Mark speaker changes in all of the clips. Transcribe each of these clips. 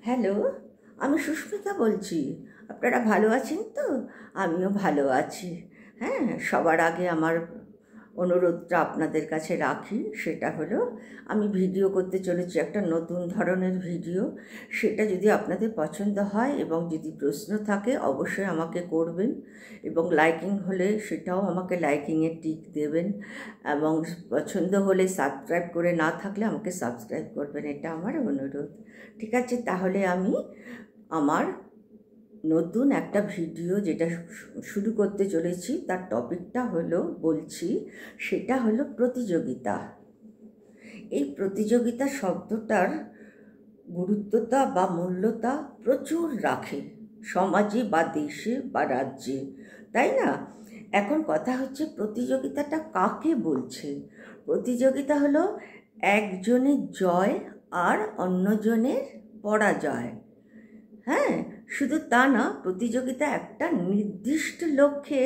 Speaker 1: Hello, আমি সুস্মিতা বলছি। আপনারা ভালো আছেন তো? আমিও ভালো আছি। হ্যাঁ, সবার আগে আমার অনুরোধটা আপনাদের কাছে রাখি, সেটা হলো আমি ভিডিও করতে চলেছি একটা নতুন ধরনের ভিডিও। সেটা যদি আপনাদের পছন্দ হয় এবং যদি প্রশ্ন থাকে অবশ্যই আমাকে করবেন, এবং লাইকিং হলে সেটাও আমাকে লাইকিংয়ের টিক দেবেন, এবং পছন্দ হলে সাবস্ক্রাইব করে না থাকলে আমাকে সাবস্ক্রাইব করবেন, এটা আমার অনুরোধ। ঠিক আছে, তাহলে আমি আমার নতুন একটা ভিডিও যেটা শুরু করতে চলেছি তার টপিকটা হলো সেটা হলো প্রতিযোগিতা। এই প্রতিযোগিতা শব্দটার গুরুত্বতা বা মূল্যতা প্রচুর রাখে সমাজে বা দেশে বা রাজ্যে, তাই না? এখন কথা হচ্ছে প্রতিযোগিতাটা কাকে বলছে। প্রতিযোগিতা হলো একজনের জয় আর অন্যজনের পরাজয়। হ্যাঁ, শুধু তা না, প্রতিযোগিতা একটা নির্দিষ্ট লক্ষ্যকে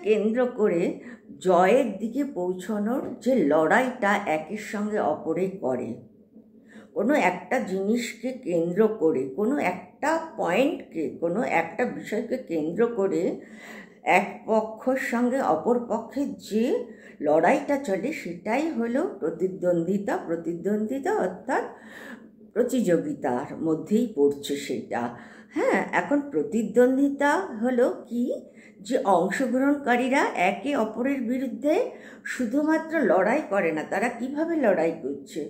Speaker 1: কেন্দ্র করে জয়ের দিকে পৌঁছানোর যে লড়াইটা একের সঙ্গে অপরে করে। কোনো একটা জিনিসকে কেন্দ্র করে, কোনো একটা পয়েন্টকে, কোনো একটা বিষয়কে কেন্দ্র করে এক পক্ষের সঙ্গে অপর পক্ষের যে লড়াইটা চলে সেটাই হলো প্রতিদ্বন্দ্বিতা অর্থাৎ প্রতিযোগিতার মধ্যেই পড়ছে সেটা। হ্যাঁ, এখন প্রতিদ্বন্দ্বিতা হলো কি, যে অংশগ্রহণকারীরা একে অপরের বিরুদ্ধে শুধুমাত্র লড়াই করে না, তারা কিভাবে লড়াই করছে,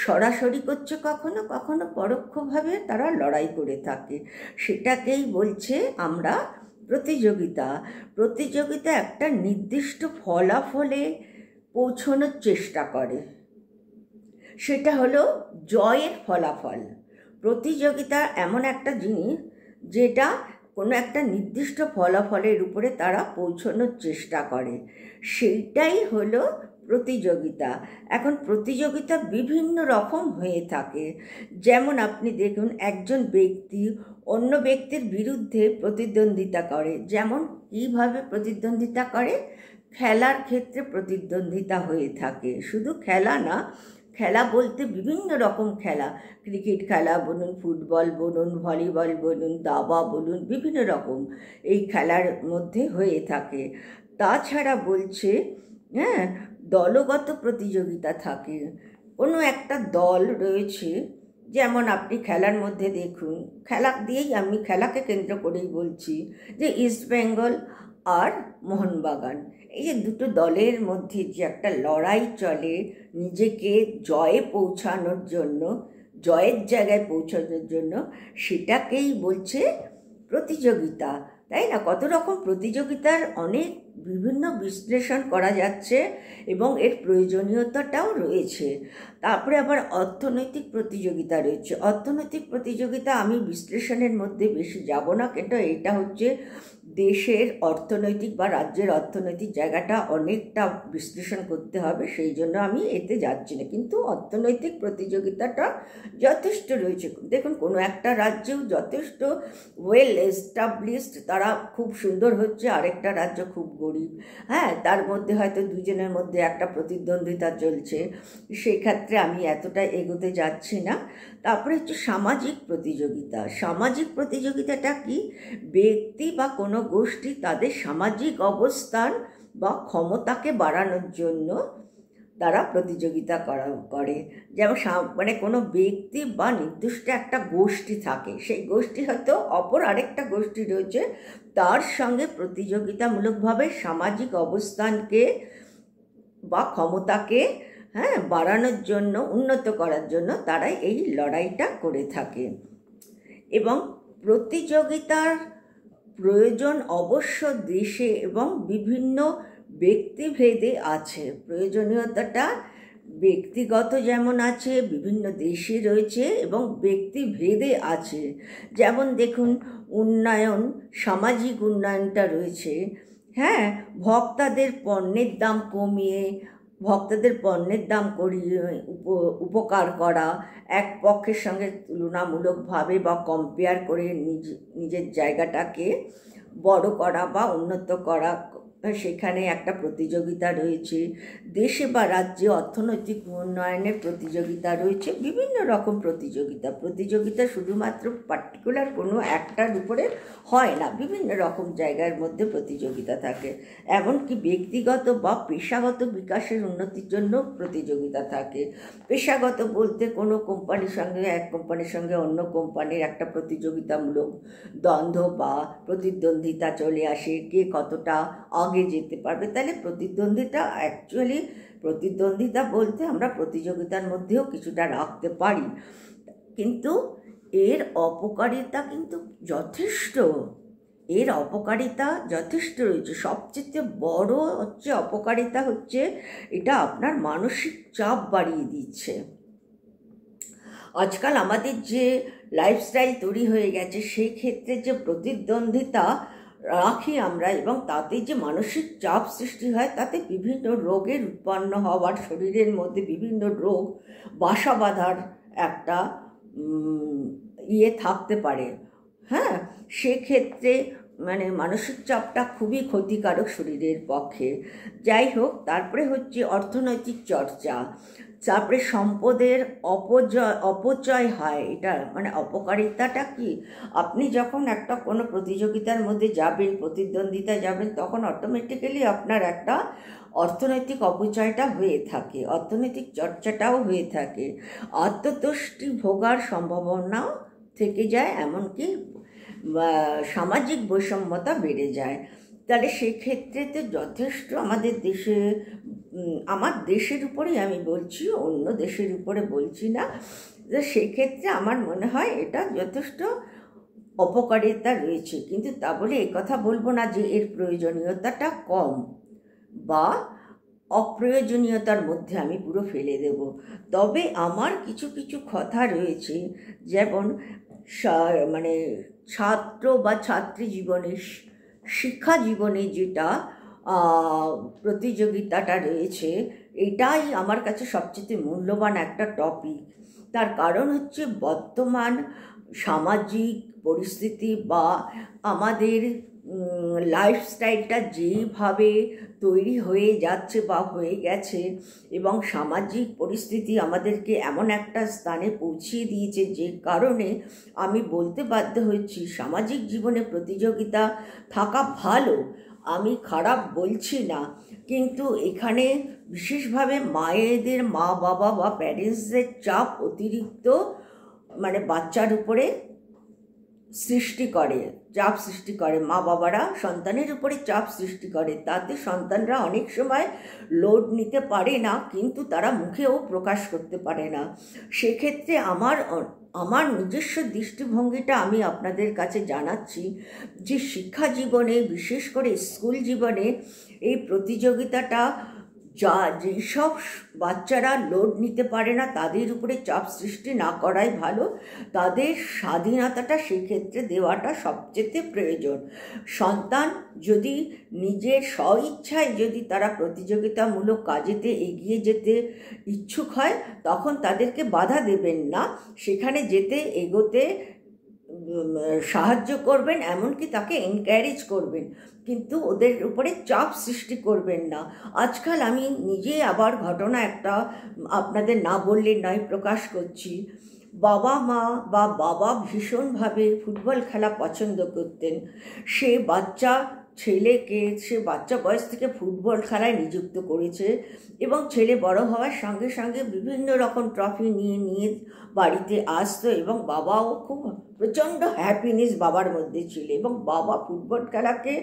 Speaker 1: সরাসরি করছে, কখনো কখনো পরোক্ষভাবে তারা লড়াই করে থাকে, সেটাকেই বলছে আমরা প্রতিযোগিতা। প্রতিযোগিতা একটা নির্দিষ্ট ফলাফলে পৌঁছানোর চেষ্টা করে, সেটা হলো জয়ের ফলাফল। প্রতিযোগিতা এমন একটা জিনিস যেটা কোনো একটা নির্দিষ্ট ফলাফলের উপরে তারা পৌঁছানোর চেষ্টা করে, সেইটাই হলো প্রতিযোগিতা। এখন প্রতিযোগিতা বিভিন্ন রকম হয়ে থাকে। যেমন আপনি দেখুন, একজন ব্যক্তি অন্য ব্যক্তির বিরুদ্ধে প্রতিদ্বন্দ্বিতা করে। যেমন কীভাবে প্রতিদ্বন্দ্বিতা করে? খেলার ক্ষেত্রে প্রতিদ্বন্দ্বিতা হয়ে থাকে। শুধু খেলা না, খেলা বলতে বিভিন্ন রকম খেলা, ক্রিকেট খেলা বলুন, ফুটবল বলুন, ভলিবল বলুন, দাবা বলুন, বিভিন্ন রকম এই খেলার মধ্যে হয়ে থাকে। তাছাড়া হ্যাঁ, দলগত প্রতিযোগিতা থাকে। কোনো একটা দল রয়েছে, যেমন আপনি খেলার মধ্যে দেখুন, আমি খেলাকে কেন্দ্র করেই বলছি, যে ইস্টবেঙ্গল আর মোহনবাগান, এই যে দুটো দলের মধ্যে যে একটা লড়াই চলে নিজেকে জয়ের জায়গায় পৌঁছানোর জন্য, সেটাকেই বলছে প্রতিযোগিতা, তাই না? কত রকম প্রতিযোগিতার অনেক বিভিন্ন বিশ্লেষণ করা যাচ্ছে এবং এর প্রয়োজনীয়তাটাও রয়েছে। তারপরে আবার অর্থনৈতিক প্রতিযোগিতা রয়েছে। অর্থনৈতিক প্রতিযোগিতা আমি বিশ্লেষণের মধ্যে বেশি যাব না, কিন্তু এটা হচ্ছে দেশের অর্থনৈতিক বা রাজ্যের অর্থনৈতিক জায়গাটা অনেকটা বিশ্লেষণ করতে হবে, সেই জন্য আমি এতে যাচ্ছি না। কিন্তু অর্থনৈতিক প্রতিযোগিতাটা যথেষ্ট রয়েছে। দেখুন, কোনো একটা রাজ্যেও যথেষ্ট ওয়েল এস্টাবলিশড, তারা খুব সুন্দর হচ্ছে, আরেকটা রাজ্য খুব গরিব। হ্যাঁ, তার মধ্যে হয়তো দুজনের মধ্যে একটা প্রতিদ্বন্দ্বিতা চলছে, সেই ক্ষেত্রে আমি এতটা এগোতে যাচ্ছি না। তারপরে হচ্ছে সামাজিক প্রতিযোগিতা। সামাজিক প্রতিযোগিতাটা কি? ব্যক্তি বা কোনো গোষ্ঠী তাদের সামাজিক অবস্থান বা ক্ষমতাকে বাড়ানোর জন্য তারা প্রতিযোগিতা করে। যেমন মানে কোনো ব্যক্তি বা নির্দিষ্ট একটা গোষ্ঠী থাকে, সেই গোষ্ঠী হয়তো অপর আরেকটা গোষ্ঠী রয়েছে, তার সঙ্গে প্রতিযোগিতামূলকভাবে সামাজিক অবস্থানকে বা ক্ষমতাকে বাড়ানোর জন্য, উন্নত করার জন্য তারাই এই লড়াইটা করে থাকে। এবং প্রতিযোগিতার প্রয়োজন অবশ্য দেশে এবং বিভিন্ন ব্যক্তিভেদে আছে। প্রয়োজনীয়তাটা ব্যক্তিগত যেমন আছে, বিভিন্ন দেশে রয়েছে এবং ব্যক্তিভেদে আছে। যেমন দেখুন, সামাজিক উন্নয়নটা রয়েছে। হ্যাঁ, ভোক্তাদের পণ্যের দাম করিয়ে উপকার করা, এক পক্ষের সঙ্গে তুলনামূলকভাবে বা কম্পেয়ার করে নিজের জায়গাটাকে বড় করা বা উন্নত করা, সেখানে একটা প্রতিযোগিতা রয়েছে। দেশে বা রাজ্যে অর্থনৈতিক উন্নয়নের প্রতিযোগিতা রয়েছে, বিভিন্ন রকম প্রতিযোগিতা শুধুমাত্র পার্টিকুলার কোনো একটার উপরে হয় না, বিভিন্ন রকম জায়গার মধ্যে প্রতিযোগিতা থাকে। এমনকি ব্যক্তিগত বা পেশাগত বিকাশের উন্নতির জন্য প্রতিযোগিতা থাকে। পেশাগত বলতে কোনো কোম্পানির সঙ্গে এক কোম্পানির সঙ্গে অন্য কোম্পানির একটা প্রতিযোগিতামূলক দ্বন্দ্ব বা প্রতিদ্বন্দ্বিতা চলে আসে, কে কতটা আগে যেতে পারবে। তাহলে প্রতিদ্বন্দ্বিতা বলতে আমরা প্রতিযোগিতার মধ্যেও কিছুটা রাখতে পারি, কিন্তু এর অপকারিতা কিন্তু যথেষ্ট। রয়েছে। সবচেয়ে বড় অপকারিতা হচ্ছে এটা আপনার মানসিক চাপ বাড়িয়ে দিচ্ছে। আজকাল আমাদের যে লাইফস্টাইল তৈরি হয়ে গেছে, সেই ক্ষেত্রে যে প্রতিদ্বন্দ্বিতা রাখি আমরা এবং তাতে যে মানসিক চাপ সৃষ্টি হয়, তাতে বিভিন্ন রোগের উৎপন্ন হওয়ার, শরীরের মধ্যে বিভিন্ন রোগ বাসা বাঁধার একটা থাকতে পারে। হ্যাঁ, সেক্ষেত্রে মানসিক চাপটা খুবই ক্ষতিকারক শরীরের পক্ষে। যাই হোক, তারপরে হচ্ছে অর্থনৈতিক চর্চা, তারপরে সম্পদের অপচয় হয়। এটা অপকারিতাটা কি, আপনি যখন একটা কোনো প্রতিযোগিতার মধ্যে যাবেন, প্রতিদ্বন্দ্বিতা যাবেন, তখন অটোমেটিক্যালি আপনার একটা অর্থনৈতিক অপচয়টা হয়ে থাকে, অর্থনৈতিক চর্চাটাও হয়ে থাকে, আত্মতুষ্টি ভোগার সম্ভাবনাও থেকে যায়, এমনকি সামাজিক বৈষম্যতা বেড়ে যায়। তাহলে সেক্ষেত্রে তো যথেষ্ট আমার দেশের উপরেই আমি বলছি, অন্য দেশের উপরে বলছি না, সেক্ষেত্রে আমার মনে হয় এটা যথেষ্ট অপকারিতা রয়েছে। কিন্তু তা বলে কথা বলবো না যে এর প্রয়োজনীয়তাটা কম বা অপ্রয়োজনীয়তার মধ্যে আমি পুরো ফেলে দেব। তবে আমার কিছু কিছু কথা রয়েছে, যেমন ছাত্র বা ছাত্রী জীবনে, শিক্ষা জীবনে যেটা প্রতিযোগিতাটা রয়েছে, এটাই আমার কাছে সবচেয়ে মূল্যবান একটা টপিক। তার কারণ হচ্ছে বর্তমান সামাজিক পরিস্থিতি বা আমাদের লাইফস্টাইলটা যেভাবে তৈরি হয়ে যাচ্ছে বা হয়ে গেছে, এবং সামাজিক পরিস্থিতি আমাদেরকে এমন একটা স্থানে পৌঁছিয়ে দিয়েছে যে কারণে আমি বলতে বাধ্য হচ্ছি সামাজিক জীবনে প্রতিযোগিতা থাকা ভালো, আমি খারাপ বলছি না। কিন্তু এখানে বিশেষভাবে মা বাবা বা প্যারেন্টসদের চাপ অতিরিক্ত বাচ্চার উপরে চাপ সৃষ্টি করে। মা বাবারা সন্তানের উপরে চাপ সৃষ্টি করে, তাতে সন্তানরা অনেক সময় লোড নিতে পারে না, কিন্তু তারা মুখেও প্রকাশ করতে পারে না। সেক্ষেত্রে আমার নিজস্ব দৃষ্টিভঙ্গিটা আমি আপনাদের কাছে জানাচ্ছি যে শিক্ষা জীবনে, বিশেষ করে স্কুল জীবনে, এই প্রতিযোগিতাটা যেসব বাচ্চারা লোড নিতে পারে না তাদের উপরে চাপ সৃষ্টি না করাই ভালো। তাদের স্বাধীনতাটা সেক্ষেত্রে দেওয়াটা সবচেয়ে প্রয়োজন। সন্তান যদি নিজের স্বইচ্ছায় যদি তারা প্রতিযোগিতামূলক কাজেতে এগিয়ে যেতে ইচ্ছুক হয়, তখন তাদেরকে বাধা দেবেন না, সেখানে এগোতে সাহায্য করবেন, এমনকি তাকে এনকারেজ করবেন, কিন্তু ওদের উপরে চাপ সৃষ্টি করবেন না। আজকাল আমি নিজে আবার ঘটনা একটা আপনাদের না বললে নয় প্রকাশ করছি। বাবা ভীষণভাবে ফুটবল খেলা পছন্দ করতেন। সে বাচ্চা বয়স থেকে ফুটবল খেলায় নিযুক্ত করেছে, এবং ছেলে বড় হওয়ার সঙ্গে সঙ্গে বিভিন্ন রকম ট্রফি নিয়ে বাড়িতে আসতো, এবং বাবাও খুব প্রচণ্ড হ্যাপিনেস বাবার মধ্যে ছিল, এবং বাবা ফুটবল খেলাকে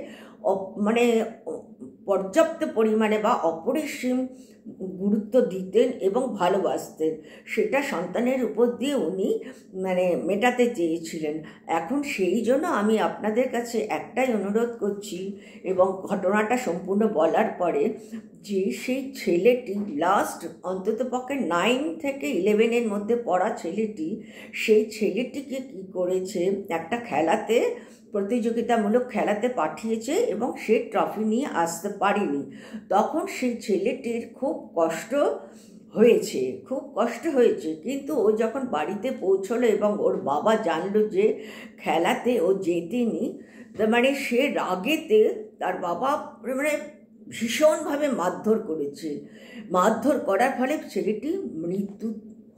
Speaker 1: পর্যাপ্ত পরিমাণে বা অপরিসীম গুরুত্ব দিতেন এবং ভালোবাসতেন। সেটা সন্তানের উপর দিয়ে উনি মেটাতে চেয়েছিলেন। এখন সেই জন্য আমি আপনাদের কাছে একটাই অনুরোধ করছি, এবং ঘটনাটা সম্পূর্ণ বলার পরে, যে সেই ছেলেটি অন্ততপক্ষে 9 থেকে 11 মধ্যে পড়া সেই ছেলেটিকে কি করেছে, একটা প্রতিযোগিতামূলক খেলাতে পাঠিয়েছে, এবং সে ট্রফি নিয়ে আসতে পারেনি। তখন সেই ছেলেটির খুব কষ্ট হয়েছে, কিন্তু ও যখন বাড়িতে পৌঁছলো এবং ওর বাবা জানলো যে খেলাতে ও জেতেনি, সে রাগেতে তার বাবা ভীষণভাবে মারধর করেছে। মারধর করার ফলে ছেলেটি মৃত্যু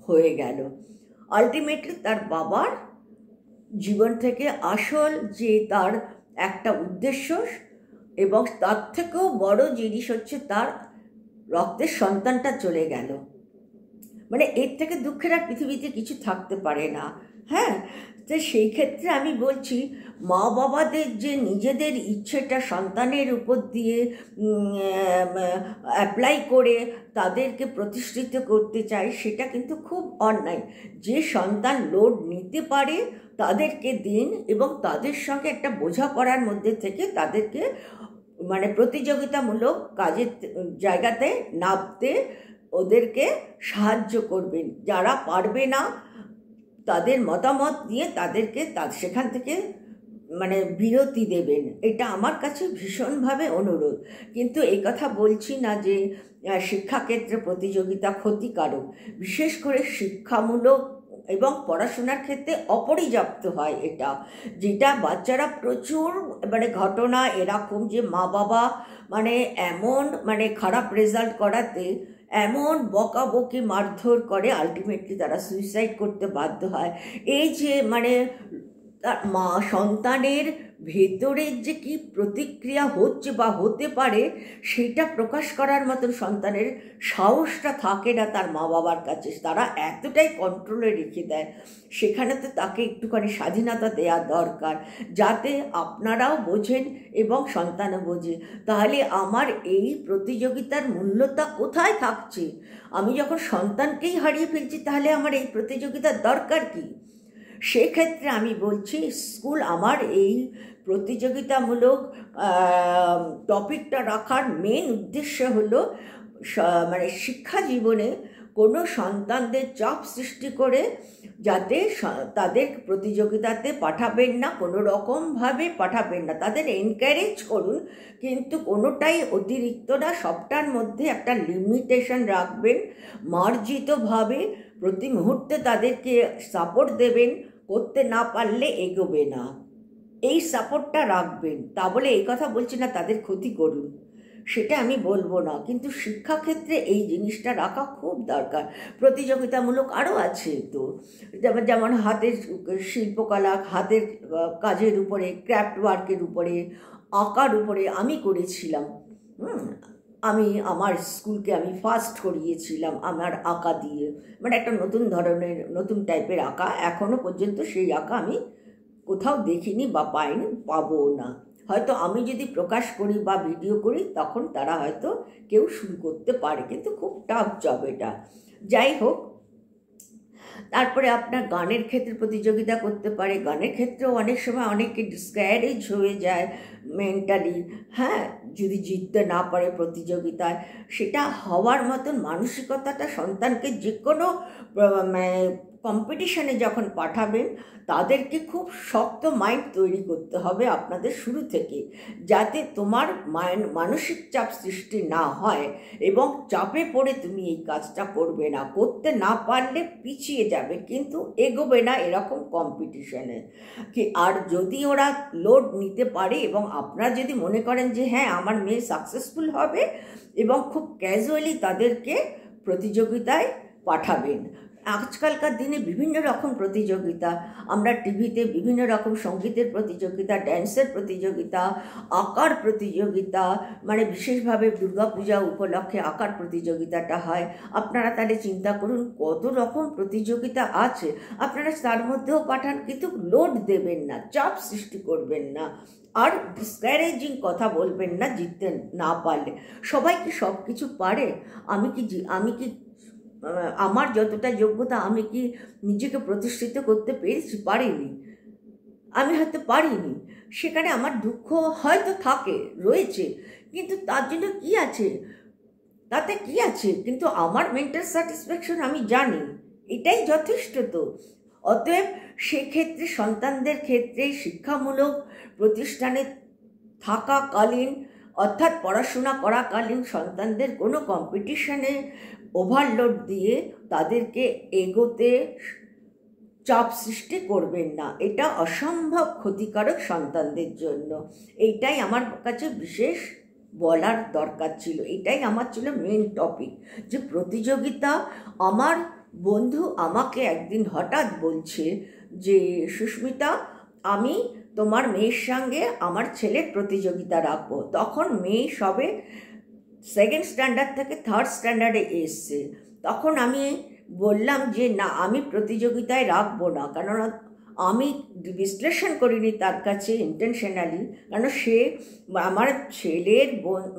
Speaker 1: হয়ে গেল। আলটিমেটলি তার বাবার জীবন থেকে আসল যে তার একটা উদ্দেশ্য এবং তার থেকেও বড় জিনিস হচ্ছে তার রক্তের সন্তানটা চলে গেল। মানে এর থেকে দুঃখের আর পৃথিবীতে কিছু থাকতে পারে না। হ্যাঁ, তো সেই ক্ষেত্রে আমি বলছি, মা বাবাদের যে নিজেদের ইচ্ছেটা সন্তানের উপর দিয়ে অ্যাপ্লাই করে তাদেরকে প্রতিষ্ঠিত করতে চায়, সেটা কিন্তু খুব অন্যায়। যে সন্তান লোড নিতে পারে তাদেরকে দিন এবং তাদের সঙ্গে একটা বোঝাপড়ার মধ্যে থেকে তাদেরকে মানে প্রতিযোগিতামূলক কাজের জায়গাতে নামতে ওদেরকে সাহায্য করবেন। যারা পারবে না তাদের মতামত দিয়ে তাদেরকে সেখান থেকে মানে বিরতি দেবেন। এটা আমার কাছে ভীষণভাবে অনুরোধ। কিন্তু এই কথা বলছি না যে শিক্ষাক্ষেত্রে প্রতিযোগিতা ক্ষতিকারক। বিশেষ করে শিক্ষামূলক এবং পড়াশোনার ক্ষেত্রে অপর্যাপ্ত হয় এটা, যেটা বাচ্চারা প্রচুর মানে ঘটনা এরকম যে মা বাবা মানে এমন মানে খারাপ রেজাল্ট করাতে এমন বকাবকি মারধর করে, আলটিমেটলি তারা সুইসাইড করতে বাধ্য হয়। এই যে মানে তার মা সন্তানের ভেতরের যে কি প্রতিক্রিয়া হচ্ছে বা হতে পারে সেটা প্রকাশ করার মতন সন্তানের সাহসটা থাকে না তার মা বাবার কাছে। তারা এতটাই কন্ট্রোলে রেখে দেয়। সেখানে তো তাকে একটুখানি স্বাধীনতা দেওয়া দরকার, যাতে আপনারাও বোঝেন এবং সন্তানও বোঝে। তাহলে আমার এই প্রতিযোগিতার মূল্যটা কোথায় থাকছে? আমি যখন সন্তানকেই হারিয়ে ফেলছি, তাহলে আমার এই প্রতিযোগিতার দরকার কি? সেক্ষেত্রে আমি বলছি, স্কুল আমার এই প্রতিযোগিতামূলক টপিকটা রাখার মেন উদ্দেশ্য হলো মানে শিক্ষা জীবনে কোনো সন্তানদের চাপ সৃষ্টি করে যাতে তাদের প্রতিযোগিতাতে পাঠাবেন না, কোনো রকমভাবে পাঠাবেন না। তাদের এনকারেজ করুন, কিন্তু কোনোটাই অতিরিক্ত না, সবটার মধ্যে একটা লিমিটেশন রাখবেন। মার্জিতভাবে প্রতি মুহূর্তে তাদেরকে সাপোর্ট দেবেন, করতে না পারলে এগোবে না, এই সাপোর্টটা রাখবেন। তা বলে এই কথা বলছি না তাদের ক্ষতি করুন, সেটা আমি বলবো না, কিন্তু শিক্ষাক্ষেত্রে এই জিনিসটা রাখা খুব দরকার। প্রতিযোগিতামূলক আরও আছে তো, যেমন হাতের শিল্পকলা, হাতের কাজের উপরে, ক্রাফট ওয়ার্কের উপরে, আঁকার উপরে আমি করেছিলাম। আমি আমার স্কুলকে আমি ফার্স্ট করিয়েছিলাম আমার আঁকা দিয়ে, মানে একটা নতুন ধরনের নতুন টাইপের আঁকা। এখনও পর্যন্ত সেই আঁকা আমি কোথাও দেখিনি বা পাইনি, পাবো না। হয়তো আমি যদি প্রকাশ করি বা ভিডিও করি তখন তারা হয়তো কেউ শুরু করতে পারে, কিন্তু খুব টাফ জব এটা। যাই হোক, তারপরে আপনার গানের ক্ষেত্রে প্রতিযোগিতা করতে পারে। গানের ক্ষেত্রেও অনেক সময় অনেকে ডিসকারেজ হয়ে যায় মেন্টালি। হ্যাঁ, যদি জিততে না পারে প্রতিযোগিতায়, সেটা হওয়ার মতন মানসিকতাটা সন্তানকে যে কোনো কম্পিটিশনে যখন পাঠাবেন তাদেরকে খুব শক্ত মাইন্ড তৈরি করতে হবে আপনাদের শুরু থেকে, যাতে তোমার মানসিক চাপ সৃষ্টি না হয় এবং চাপে পড়ে তুমি এই কাজটা করবে না, করতে না পারলে পিছিয়ে যাবে কিন্তু এগোবে না এরকম কম্পিটিশনে। আর যদি ওরা লোড নিতে পারে এবং আপনারা যদি মনে করেন যে হ্যাঁ আমার মেয়ে সাকসেসফুল হবে, এবং খুব ক্যাজুয়ালি তাদেরকে প্রতিযোগিতায় পাঠাবেন। আজকালকার দিনে বিভিন্ন রকম প্রতিযোগিতা, আমরা টিভিতে বিভিন্ন রকম সঙ্গীতের প্রতিযোগিতা, ড্যান্সের প্রতিযোগিতা, আঁকার প্রতিযোগিতা, মানে বিশেষভাবে দুর্গাপূজা উপলক্ষে আঁকার প্রতিযোগিতাটা হয়। আপনারা তাহলে চিন্তা করুন কত রকম প্রতিযোগিতা আছে, আপনারা তার মধ্যেও পাঠান, কিন্তু লোড দেবেন না, চাপ সৃষ্টি করবেন না, আর ডিসকারেজিং কথা বলবেন না জিততে না পারলে। সবাই কি সব কিছু পারে? আমি কি আমার যতটা যোগ্যতা আমি কি নিজেকে প্রতিষ্ঠিত করতে পেরেছি? পারিনি। আমি হয়তো পারিনি, সেখানে আমার দুঃখ হয়তো রয়েছে, কিন্তু তার জন্য কি আছে, তাতে কি আছে? কিন্তু আমার মেন্টাল স্যাটিসফ্যাকশন আমি জানি, এটাই যথেষ্ট। তো অতএব সেক্ষেত্রে সন্তানদের ক্ষেত্রে শিক্ষামূলক প্রতিষ্ঠানে থাকাকালীন, অর্থাৎ পড়াশোনা করাকালীন সন্তানদের কোনো কম্পিটিশনে ওভারলোড দিয়ে তাদেরকে এগোতে চাপ সৃষ্টি করবেন না, এটা অসম্ভব ক্ষতিকারক সন্তানদের জন্য। এইটাই আমার কাছে বিশেষ বলার দরকার ছিল। এটাই আমার ছিল মেন টপিক, যে প্রতিযোগিতা। আমার বন্ধু আমাকে একদিন হঠাৎ বলছে যে সুস্মিতা, আমি তোমার মেয়ের সঙ্গে আমার ছেলের প্রতিযোগিতা রাখবো। তখন মেয়ে সবে সেকেন্ড স্ট্যান্ডার্ড থেকে থার্ড স্ট্যান্ডার্ডে এসছে। তখন আমি বললাম যে না, আমি প্রতিযোগিতায় রাখবো না, কেননা আমি বিশ্লেষণ করিনি তার কাছে ইন্টেনশনালি, কারণ সে আমার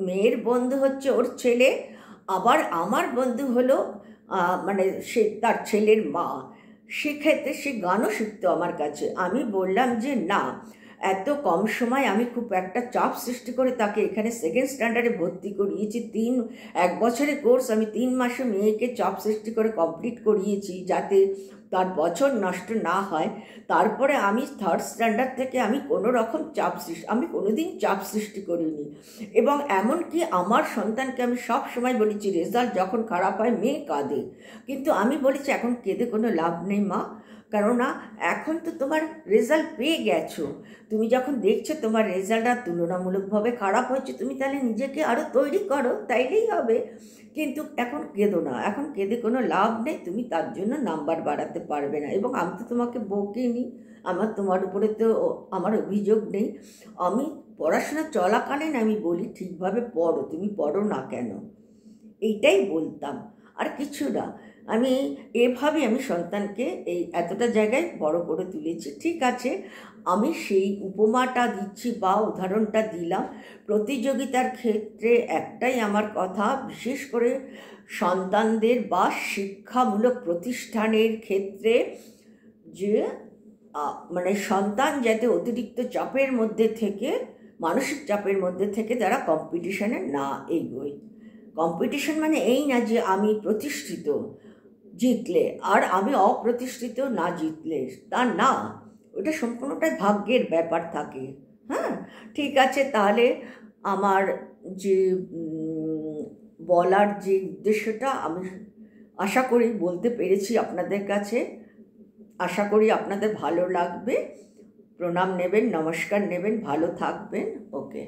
Speaker 1: মেয়ের বন্ধু হচ্ছে ওর ছেলে, আবার আমার বন্ধু হলো মানে সে তার ছেলের মা। সেক্ষেত্রে সে গানও শিখতো আমার কাছে। আমি বললাম যে না, এত কম সময় আমি খুব একটা চাপ সৃষ্টি করে তাকে এখানে সেকেন্ড স্ট্যান্ডার্ডে ভর্তি করিয়েছি। 1 বছরের কোর্স আমি 3 মাসে মেয়েকে চাপ সৃষ্টি করে কমপ্লিট করিয়েছি, যাতে তার বছর নষ্ট না হয়। তারপরে আমি থার্ড স্ট্যান্ডার্ড থেকে আমি কোনো রকম আমি কোনোদিন চাপ সৃষ্টি করিনি। এবং এমনকি আমার সন্তানকে আমি সব সময় বলেছি, রেজাল্ট যখন খারাপ হয় মেয়ে কাঁদে, কিন্তু আমি বলেছি এখন কেঁদে কোনো লাভ নেই মা, কেননা এখন তো তোমার রেজাল্ট পেয়ে গেছো, তুমি যখন দেখছো তোমার রেজাল্ট আর তুলনামূলকভাবে খারাপ হচ্ছে, তুমি তাহলে নিজেকে আরও তৈরি করো, তাইলেই হবে। কিন্তু এখন কেঁদো না, এখন কেঁদে কোনো লাভ নেই, তুমি তার জন্য নাম্বার বাড়াতে পারবে না। এবং আমি তো তোমাকে বকিনি, তোমার উপরে তো আমার অভিযোগ নেই। আমি পড়াশোনা চলাকালীন আমি বলি ঠিকভাবে পড়ো, তুমি পড়ো না কেন, এইটাই বলতাম, আর কিছু না। এভাবে আমি সন্তানকে এতটা জায়গায় বড় করে তুলেছি। ঠিক আছে, আমি সেই উপমাটা দিচ্ছি বা উদাহরণটা দিলাম। প্রতিযোগিতার ক্ষেত্রে একটাই আমার কথা, বিশেষ করে সন্তানদের বা শিক্ষামূলক প্রতিষ্ঠানের ক্ষেত্রে, যে মানে সন্তান যাতে অতিরিক্ত চাপের মধ্যে থেকে, মানসিক চাপের মধ্যে থেকে তারা কম্পিটিশনে না এগোয়। কম্পিটিশন মানে এই না যে আমি প্রতিষ্ঠিত জিতলে আর আমি অপ্রতিষ্ঠিত না জিতলে, তা না, ওটা সম্পূর্ণটাই ভাগ্যের ব্যাপার থাকে। হ্যাঁ, ঠিক আছে, তাহলে আমার যে বলার যে উদ্দেশ্যটা আমি আশা করি বলতে পেরেছি আপনাদের কাছে। আশা করি আপনাদের ভালো লাগবে। প্রণাম নেবেন, নমস্কার নেবেন, ভালো থাকবেন। ওকে।